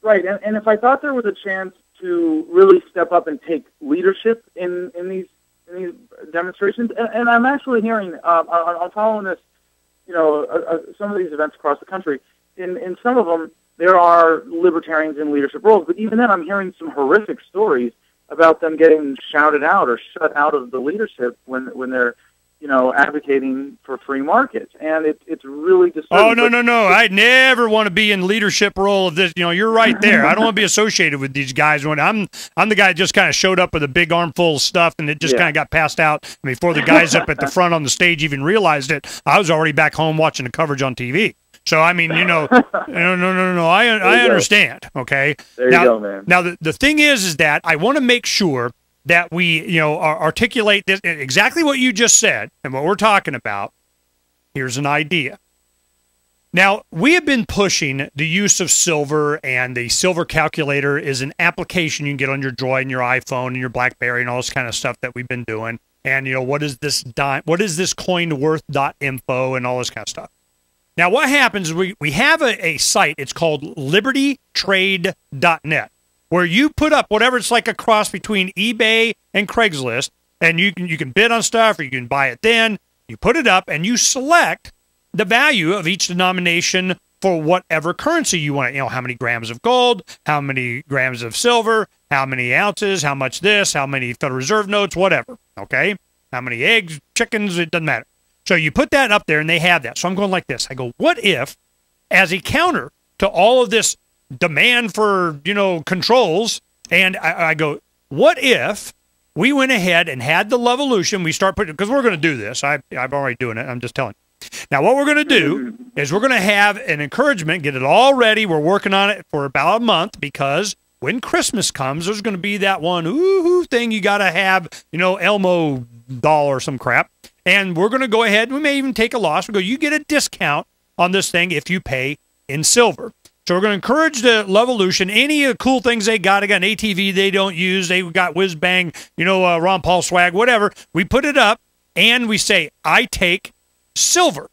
Right, and if I thought there was a chance to really step up and take leadership in these demonstrations, and I'm actually hearing, I'm following this, some of these events across the country. In some of them, there are libertarians in leadership roles, but even then, I'm hearing some horrific stories about them getting shouted out or shut out of the leadership when they're advocating for free markets, and it's really disturbing. Oh, no. I never want to be in leadership role of this. You're right there. I don't want to be associated with these guys. When I'm the guy that just kind of showed up with a big armful of stuff, and it just kind of got passed out. And before the guys up at the front on the stage even realized it, I was already back home watching the coverage on TV. So, I mean, no. I understand, okay? There you go, man. Now, the thing is that I want to make sure that we, articulate this exactly what you just said and what we're talking about. Here's an idea. Now, we have been pushing the use of silver, and the silver calculator is an application you can get on your Droid and your iPhone and your BlackBerry and all this kind of stuff that we've been doing. And, what is this coin worth.info and all this kind of stuff. Now, what happens is we have a site. It's called libertytrade.net, where you put up whatever, it's like a cross between eBay and Craigslist, and you can bid on stuff, or you can buy it then. You put it up, and you select the value of each denomination for whatever currency you want. How many grams of gold, how many grams of silver, how many ounces, how much this, how many Federal Reserve notes, whatever, okay? How many eggs, chickens, it doesn't matter. So you put that up there, and they have that. So I'm going like this. I go, what if, as a counter to all of this demand for, controls, and I go, what if we went ahead and had the Levolution, we start putting, because we're going to do this. I'm already doing it. I'm just telling you. Now, what we're going to do is we're going to have an encouragement, get it all ready. We're working on it for about a month, because when Christmas comes, there's going to be that one thing you got to have, Elmo doll or some crap. And we're going to go ahead, and we may even take a loss. We go, you get a discount on this thing if you pay in silver. So we're going to encourage the Levolution. Any cool things they got an ATV they don't use. They got whiz bang, Ron Paul swag, whatever. We put it up, and we say, I take silver.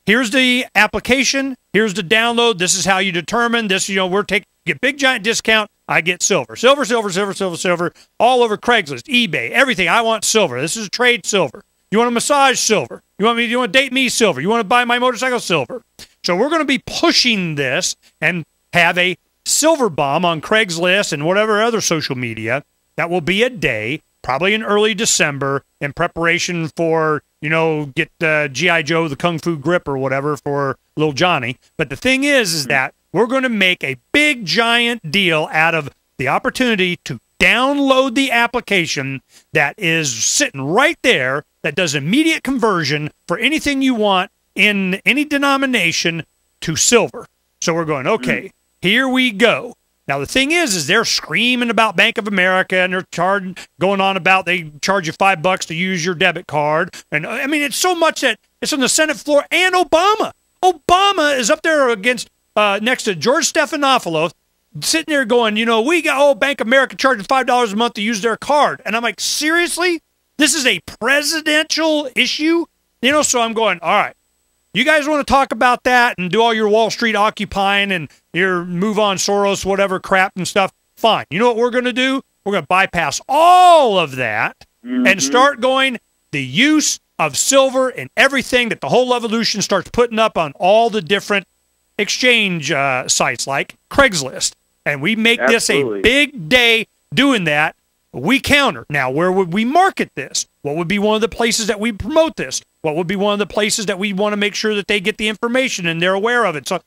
Here's the application. Here's the download. This is how you determine this. Get big giant discount. I get silver. Silver, all over Craigslist, eBay, everything. I want silver. This is trade silver. You want to massage silver. You want to date me silver. You want to buy my motorcycle silver. So we're going to be pushing this and have a silver bomb on Craigslist and whatever other social media. That will be a day, probably in early December, in preparation for, get G.I. Joe, the Kung Fu grip or whatever for little Johnny. But the thing is that we're going to make a big, giant deal out of the opportunity to download the application that is sitting right there that does immediate conversion for anything you want in any denomination to silver. So we're going, okay, here we go. Now, the thing is they're screaming about Bank of America, and they're going on about they charge you $5 to use your debit card. And, I mean, it's so much that it's on the Senate floor, and Obama. Obama is up there against next to George Stephanopoulos, sitting there going, we got, Bank of America charging $5 a month to use their card. And I'm like, seriously? This is a presidential issue? So I'm going, all right. You guys want to talk about that and do all your Wall Street occupying and your move on Soros, whatever crap and stuff? Fine. You know what we're going to do? We're going to bypass all of that and start going the use of silver and everything that the whole Levolution starts putting up on all the different exchange sites like Craigslist. And we make this a big day doing that. We counter. Now, where would we market this? What would be one of the places that we promote this? What would be one of the places that we want to make sure that they get the information and they're aware of it? So,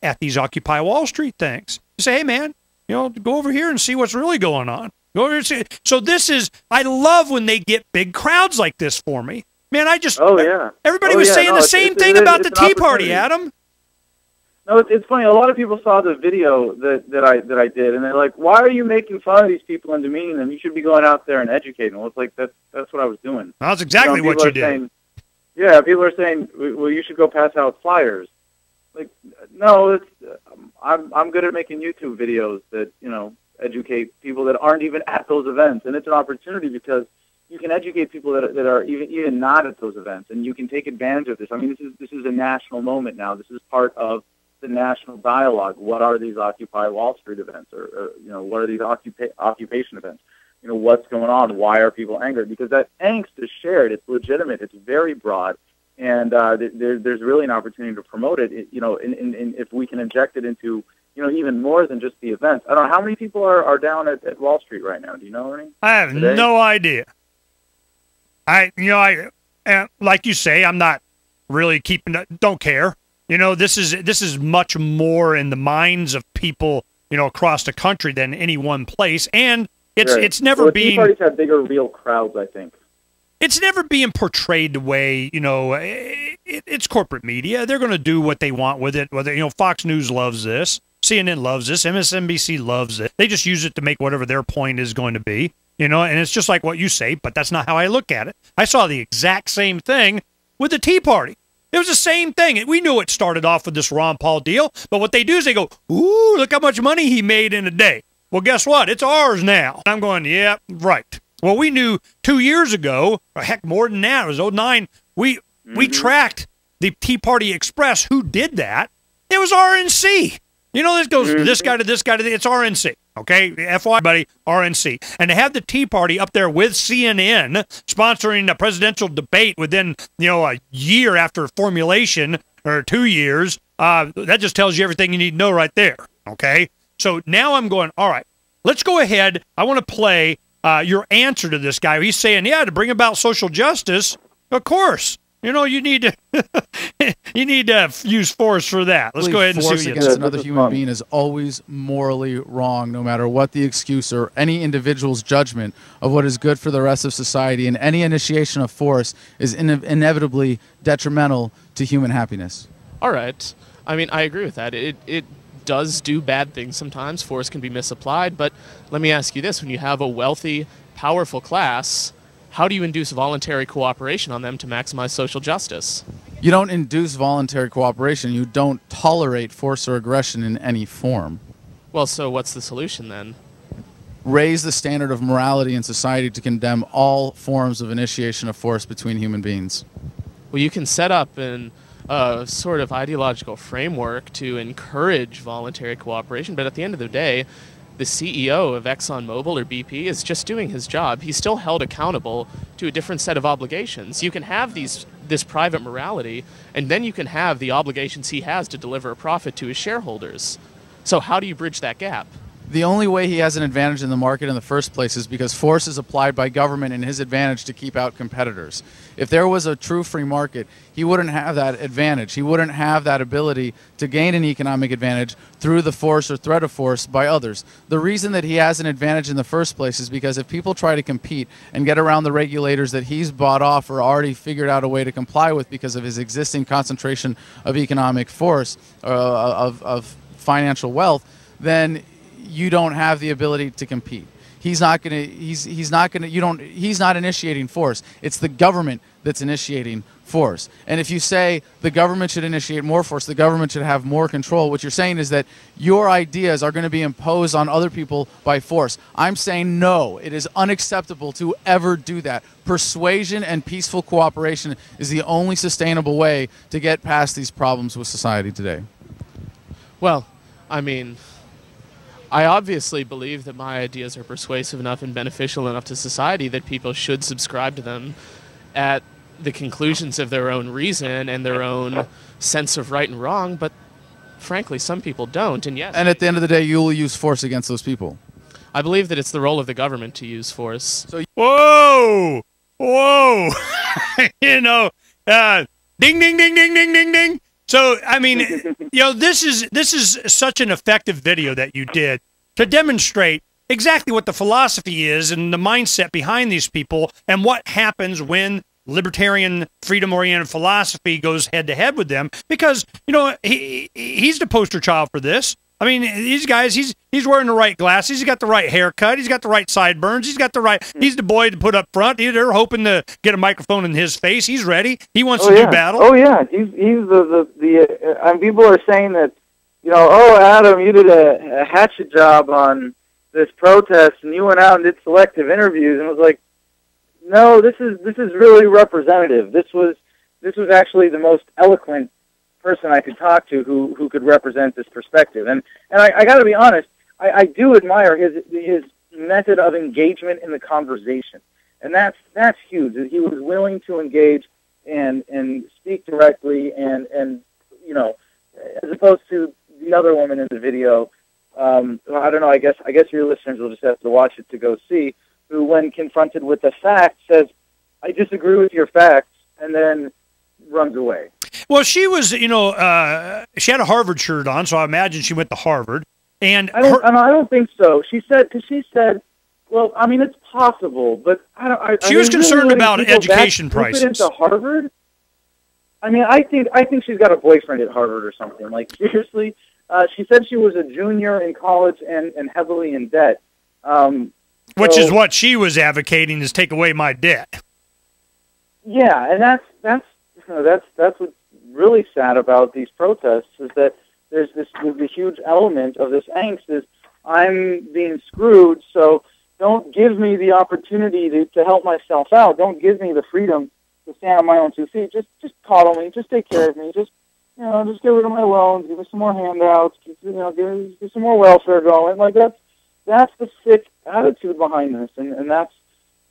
at these Occupy Wall Street things, you say, hey, man, go over here and see what's really going on. Go over here and see. So I love when they get big crowds like this for me. Man, everybody was saying the same thing about the Tea Party, Adam. No, it's funny. A lot of people saw the video that I did, and they're like, "Why are you making fun of these people and demeaning them? You should be going out there and educating them." Well, it's like that's what I was doing. That's exactly what you did. People are saying, "Well, you should go pass out flyers." Like, no, I'm good at making YouTube videos that educate people that aren't even at those events, and it's an opportunity because you can educate people that are even not at those events, and you can take advantage of this. I mean, this is a national moment now. This is part of the national dialogue? What are these Occupy Wall Street events, or what are these occupation events? What's going on? Why are people angry? Because that angst is shared. It's legitimate. It's very broad, and there's really an opportunity to promote it. And if we can inject it into even more than just the events. I don't know how many people are down at Wall Street right now. Do you know any? I have no idea. Like you say, I'm not really don't care. This is much more in the minds of people, across the country than any one place. And it's never been. Tea parties have bigger real crowds, I think. It's never being portrayed the way, it's corporate media. They're going to do what they want with it. Whether, Fox News loves this, CNN loves this, MSNBC loves it. They just use it to make whatever their point is going to be, and it's just like what you say, but that's not how I look at it. I saw the exact same thing with the Tea Party. It was the same thing. We knew it started off with this Ron Paul deal, but what they do is they go, ooh, look how much money he made in a day. Well, guess what? It's ours now. I'm going, yeah, right. Well, we knew 2 years ago, or heck, more than that, it was 2009, we tracked the Tea Party Express. Who did that? It was RNC. This goes this guy to this guy to this. It's RNC. Okay, FYI, buddy, RNC. And to have the Tea Party up there with CNN sponsoring a presidential debate within, a year after formulation, or 2 years, that just tells you everything you need to know right there. Okay? So now I'm going, all right, let's go ahead. I want to play your answer to this guy. He's saying, to bring about social justice, of course. You need to use force for that. Let's go ahead and see what force against another human being is always morally wrong, no matter what the excuse or any individual's judgment of what is good for the rest of society. And any initiation of force is inevitably detrimental to human happiness. All right. I mean, I agree with that. It does do bad things sometimes. Force can be misapplied. But let me ask you this. When you have a wealthy, powerful class, how do you induce voluntary cooperation on them to maximize social justice? You don't induce voluntary cooperation. You don't tolerate force or aggression in any form. Well, so what's the solution then? Raise the standard of morality in society to condemn all forms of initiation of force between human beings. Well, you can set up a sort of ideological framework to encourage voluntary cooperation, but at the end of the day, the CEO of ExxonMobil or BP is just doing his job. He's still held accountable to a different set of obligations. You can have this private morality, and then you can have the obligations he has to deliver a profit to his shareholders. So how do you bridge that gap? The only way he has an advantage in the market in the first place is because force is applied by government in his advantage to keep out competitors. If there was a true free market, he wouldn't have that advantage. He wouldn't have that ability to gain an economic advantage through the force or threat of force by others. The reason that he has an advantage in the first place is because if people try to compete and get around the regulators that he's bought off or already figured out a way to comply with because of his existing concentration of economic force, of financial wealth, then you don't have the ability to compete. He's not initiating force. It's the government that's initiating force. And if you say the government should initiate more force, the government should have more control, what you're saying is that your ideas are going to be imposed on other people by force. I'm saying no, it is unacceptable to ever do that. Persuasion and peaceful cooperation is the only sustainable way to get past these problems with society today. Well, I mean, I obviously believe that my ideas are persuasive enough and beneficial enough to society that people should subscribe to them at the conclusions of their own reason and their own sense of right and wrong, but frankly, some people don't, and yes. And at the end of the day, you will use force against those people. I believe that it's the role of the government to use force. So, whoa! Ding, ding, ding, ding, ding, ding, ding. So, I mean, this is such an effective video that you did to demonstrate exactly what the philosophy is and the mindset behind these people and what happens when libertarian, freedom-oriented philosophy goes head-to-head with them. Because, he's the poster child for this. I mean, these guys, he's wearing the right glasses, he's got the right haircut, he's got the right sideburns, he's the boy to put up front. They're hoping to get a microphone in his face. He's ready. He wants to do battle. Oh yeah, he's people are saying that, oh Adam, you did a hatchet job on this protest and you went out and did selective interviews, and I was like, no, this is really representative. This was actually the most eloquent person I could talk to who could represent this perspective. And I got to be honest, I do admire his method of engagement in the conversation, and that's huge. He was willing to engage and speak directly, and as opposed to the other woman in the video. I don't know. I guess your listeners will just have to watch it to go see. Who, when confronted with the facts, says, "I disagree with your facts," and then runs away. Well, she was, she had a Harvard shirt on, so I imagine she went to Harvard. And I don't think so. She said, well, I mean, it's possible, but I don't. She was concerned about education prices. Into Harvard? I mean, I think she's got a boyfriend at Harvard or something. Like, seriously, she said she was a junior in college and heavily in debt. Which is what she was advocating, is take away my debt. Yeah, and that's what's really sad about these protests, is that there's the huge element of this angst is, I'm being screwed, so don't give me the opportunity to help myself out. Don't give me the freedom to stand on my own 2 feet. Just coddle me. Just take care of me. Just get rid of my loans. Give me some more handouts. Get some more welfare going. Like, that's the sick attitude behind this, and that's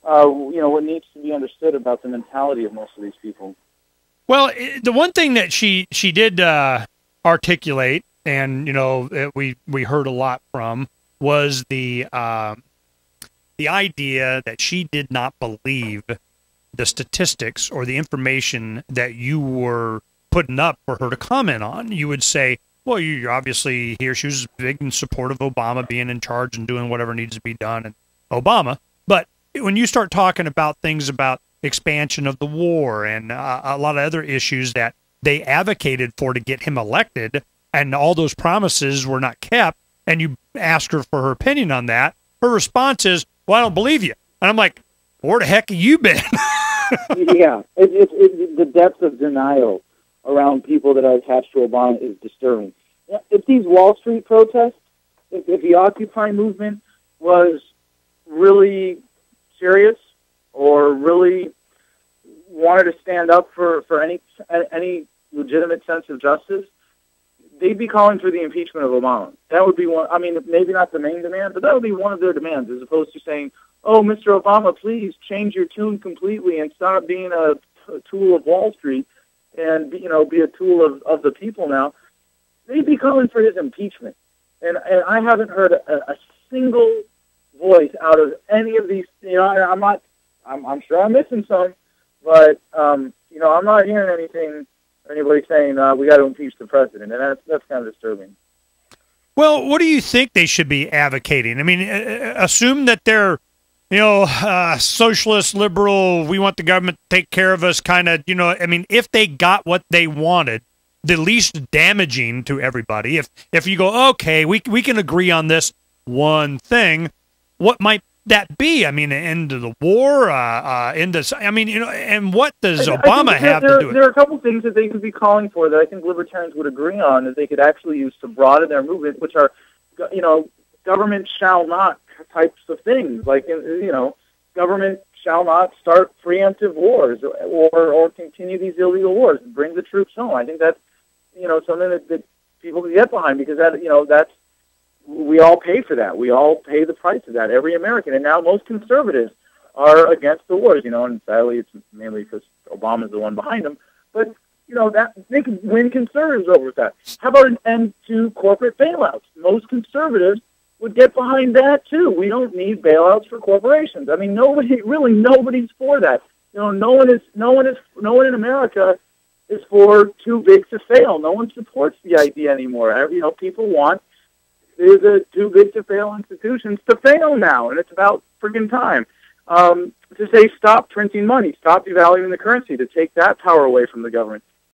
what needs to be understood about the mentality of most of these people. Well, the one thing that she did articulate, and we heard a lot from, was the idea that she did not believe the statistics or the information that you were putting up for her to comment on. You would say, well, you're obviously here. She was big in support of Obama being in charge and doing whatever needs to be done, and Obama. But when you start talking about things about expansion of the war and a lot of other issues that they advocated for to get him elected, and all those promises were not kept, and you ask her for her opinion on that, her response is, well, I don't believe you. And I'm like, where the heck have you been? Yeah, the depth of denial around people that are attached to Obama is disturbing. If these Wall Street protests, if the Occupy movement was really serious or really wanted to stand up for any legitimate sense of justice, they'd be calling for the impeachment of Obama. That would be one. I mean, maybe not the main demand, but that would be one of their demands, as opposed to saying, "Oh, Mr. Obama, please change your tune completely and stop being a tool of Wall Street and be a tool of the people now." They'd be calling for his impeachment, and I haven't heard a single voice out of any of these. I'm sure I'm missing some, but I'm not hearing anything. Anybody saying we got to impeach the president, and that's kind of disturbing. Well, what do you think they should be advocating? I mean, assume that they're, socialist, liberal, we want the government to take care of us kind of, I mean, if they got what they wanted, the least damaging to everybody, if you go, okay, we can agree on this one thing, what might that be? I mean, end of the war, and what does Obama have to do with it? There are a couple things that they could be calling for that I think libertarians would agree on, that they could actually use to broaden their movement, which are, government shall not types of things, like, government shall not start preemptive wars or continue these illegal wars and bring the troops home. I think that's, something that people can get behind, because that's, we all pay for that. We all pay the price of that, every American. And now most conservatives are against the wars, and sadly it's mainly because Obama's the one behind them. But, that they can win conservatives over that. How about an end to corporate bailouts? Most conservatives would get behind that too. We don't need bailouts for corporations. I mean, nobody's for that. No one in America is for too big to fail. No one supports the idea anymore. People want the too big to fail institutions to fail now, and it's about friggin' time. To say stop printing money, stop devaluing the currency, to take that power away from the government.